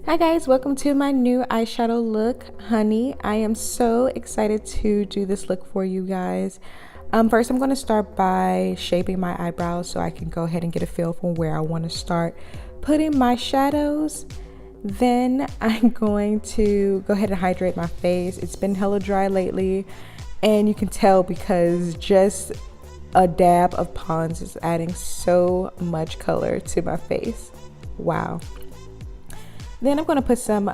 Hi guys, welcome to my new eyeshadow look, honey. I am so excited to do this look for you guys. First I'm going to start by shaping my eyebrows so I can go ahead and get a feel for where I want to start putting my shadows. Then I'm going to go ahead and hydrate my face. It's been hella dry lately and you can tell because just a dab of Pond's is adding so much color to my face. Wow. Then I'm going to put some,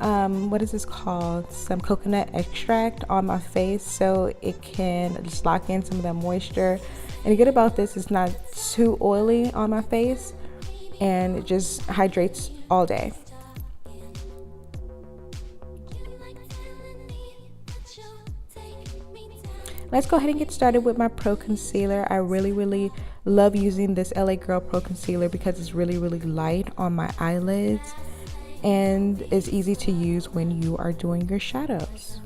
what is this called? Some coconut extract on my face so it can just lock in some of that moisture. And the good about this is not too oily on my face and it just hydrates all day. Let's go ahead and get started with my Pro Concealer. I really love using this LA Girl Pro Concealer because it's really light on my eyelids and is easy to use when you are doing your shadows.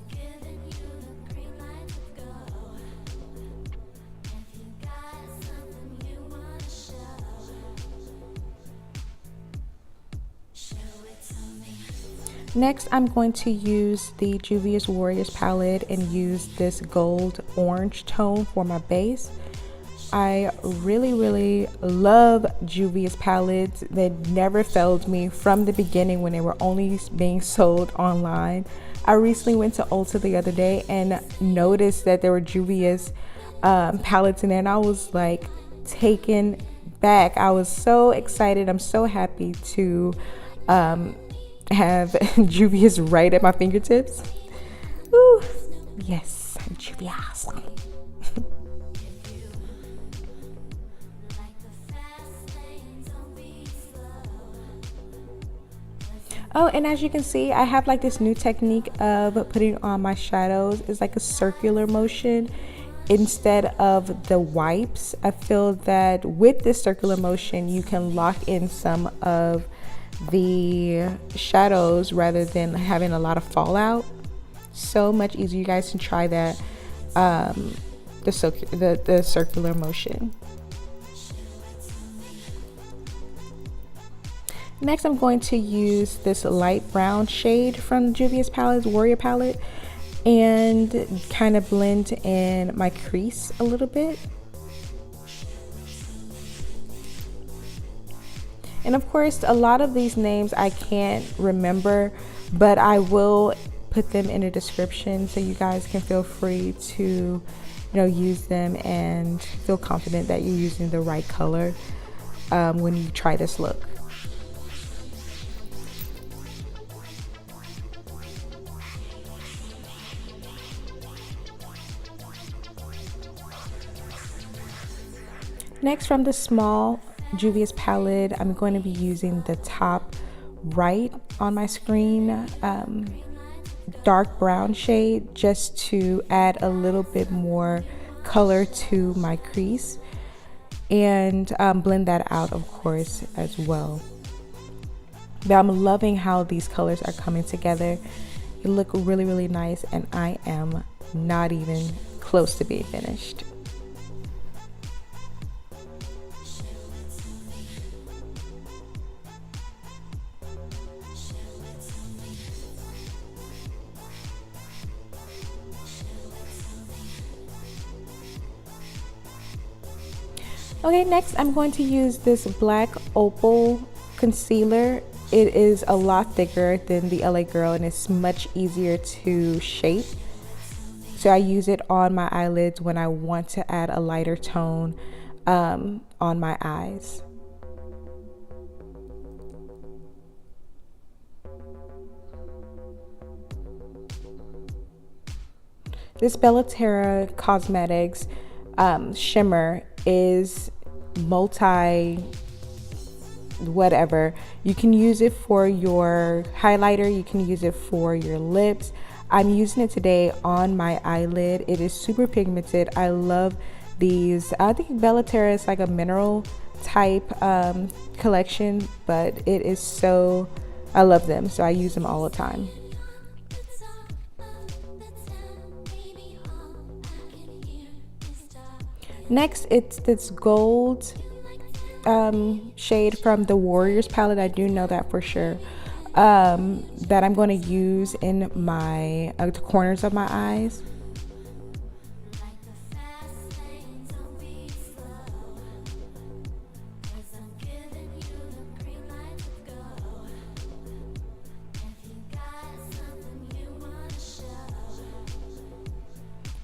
Next, I'm going to use the Juvia's Warriors palette and use this gold orange tone for my base. I really love Juvia's palettes. They never failed me from the beginning when they were only being sold online. I recently went to Ulta the other day and noticed that there were Juvia's palettes in there and I was like taken back. I was so excited. I'm so happy to have Juvia's right at my fingertips. Ooh, yes, Juvia's. Oh, and as you can see, I have like this new technique of putting on my shadows. It's like a circular motion instead of the wipes. I feel that with this circular motion, you can lock in some of the shadows rather than having a lot of fallout. So much easier. You guys can try that, the circular motion. Next, I'm going to use this light brown shade from Juvia's palette, Warrior palette, and kind of blend in my crease a little bit. And of course, a lot of these names I can't remember, but I will put them in the description so you guys can feel free to, use them and feel confident that you're using the right color when you try this look. Next, from the small Juvia's palette, I'm going to be using the top right on my screen dark brown shade just to add a little bit more color to my crease and blend that out, of course, as well. But I'm loving how these colors are coming together. They look really nice and I am not even close to being finished. Okay, next I'm going to use this black opal concealer. It is a lot thicker than the LA Girl and it's much easier to shape. So I use it on my eyelids when I want to add a lighter tone on my eyes. This Bellaterra Cosmetics shimmer is multi whatever. You can use it for your highlighter, you can use it for your lips. I'm using it today on my eyelid. It is super pigmented. I love these. I think Bellaterra is like a mineral type collection, but it is so, I love them, so I use them all the time. Next, it's this gold shade from the Warriors palette. I do know that for sure. that I'm going to use in my the corners of my eyes.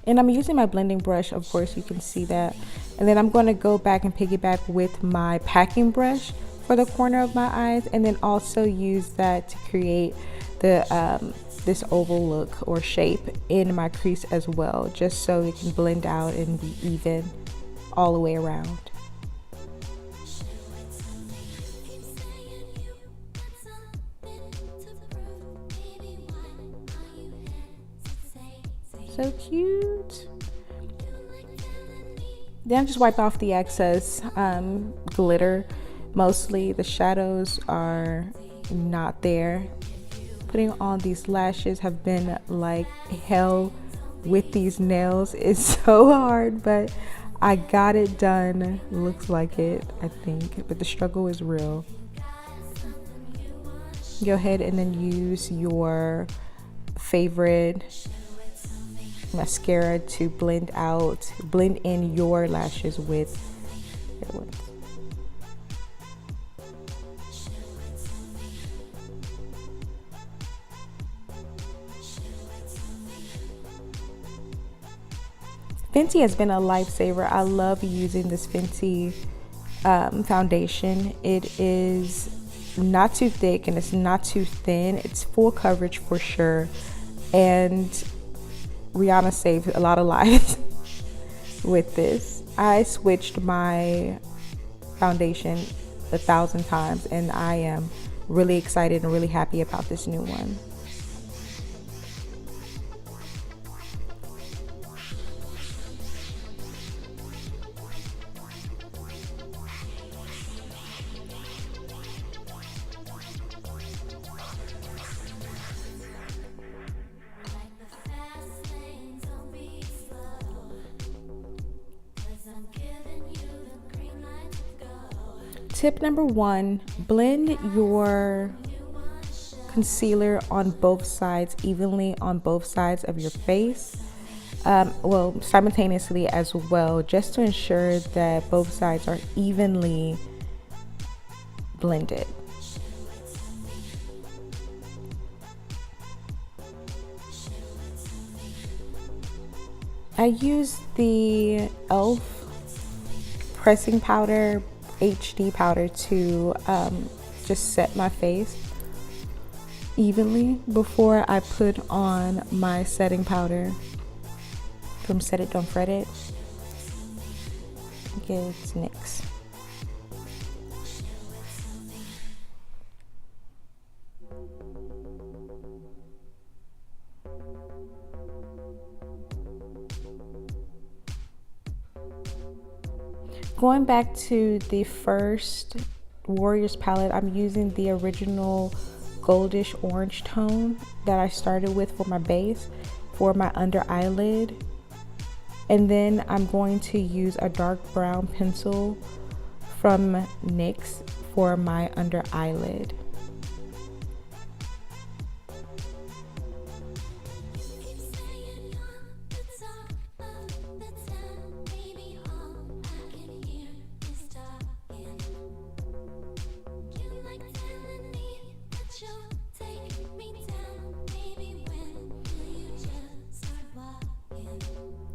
And I'm using my blending brush, of course, you can see that. And then I'm going to go back and piggyback with my packing brush for the corner of my eyes, and then also use that to create the this oval look or shape in my crease as well, just so it can blend out and be even all the way around. So cute. Then just wipe off the excess glitter. Mostly the shadows are not there. Putting on these lashes have been like hell with these nails. It's so hard, but I got it done. Looks like it, I think, but the struggle is real. Go ahead and then use your favorite mascara to blend in your lashes with their ones. Fenty has been a lifesaver. I love using this Fenty foundation. It is not too thick and it's not too thin. It's full coverage for sure, and Rihanna saved a lot of lives with this. I switched my foundation 1,000 times, and I am really excited and really happy about this new one. Tip number 1, blend your concealer on both sides evenly on both sides of your face. Well, simultaneously as well, just to ensure that both sides are evenly blended. I use the e.l.f. pressing powder, HD powder, to just set my face evenly before I put on my setting powder from Set It Don't Fret It. I think it's NYX. Going back to the first Warriors palette, I'm using the original goldish orange tone that I started with for my base for my under eyelid. And then I'm going to use a dark brown pencil from NYX for my under eyelid.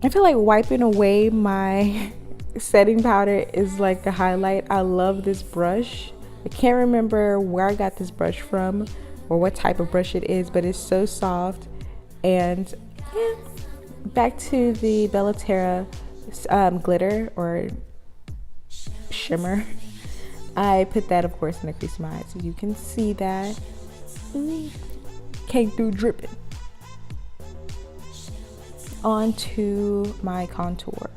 I feel like wiping away my setting powder is like a highlight. I love this brush. I can't remember where I got this brush from or what type of brush it is, but it's so soft. And yeah, back to the Bellaterra glitter or shimmer. I put that, of course, in the crease of my eye, so you can see that. Came through dripping. Onto my contour.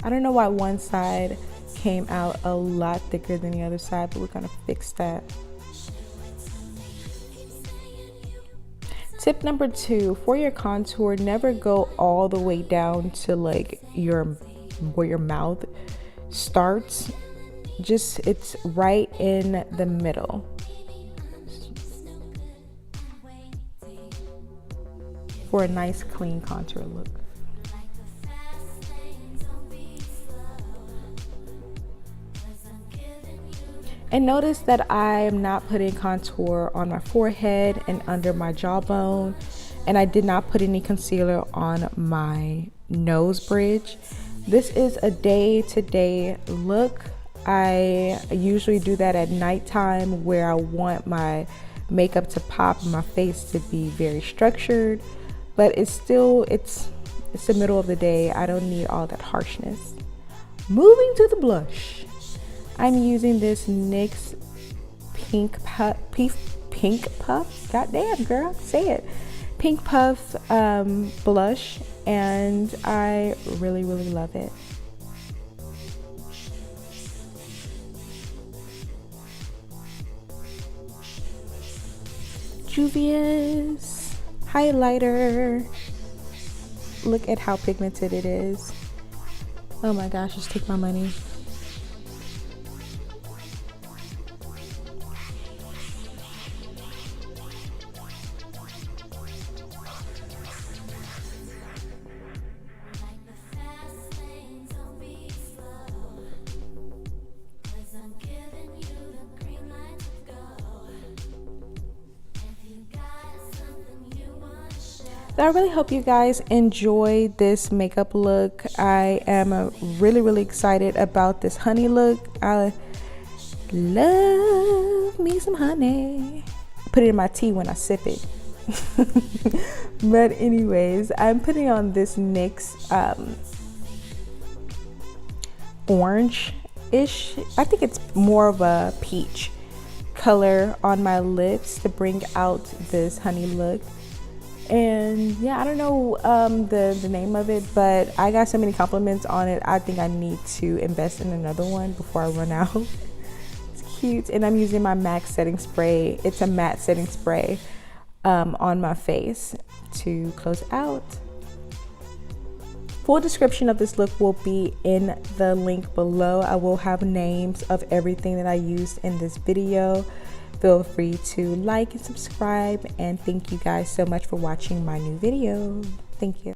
I don't know why one side came out a lot thicker than the other side, but we're gonna fix that. Tip number 2, for your contour, never go all the way down to like where your mouth starts. Just, it's right in the middle. for a nice clean contour look. And notice that I am not putting contour on my forehead and under my jawbone, and I did not put any concealer on my nose bridge. This is a day-to-day look. I usually do that at nighttime where I want my makeup to pop and my face to be very structured, but it's the middle of the day. I don't need all that harshness. Moving to the blush, I'm using this NYX Pink Puff, goddamn girl, say it, Pink Puff blush, and I really love it. Juvia's highlighter. Look at how pigmented it is. Oh my gosh, just take my money. So I really hope you guys enjoy this makeup look. I am really excited about this honey look. I love me some honey. I put it in my tea when I sip it. But anyways, I'm putting on this NYX orange-ish. I think it's more of a peach color on my lips to bring out this honey look. And yeah, I don't know the name of it, but I got so many compliments on it. I think I need to invest in another one before I run out. It's cute. And I'm using my MAC setting spray. It's a matte setting spray on my face to close out. Full description of this look will be in the link below. I will have names of everything that I used in this video. Feel free to like and subscribe, and thank you guys so much for watching my new video. Thank you.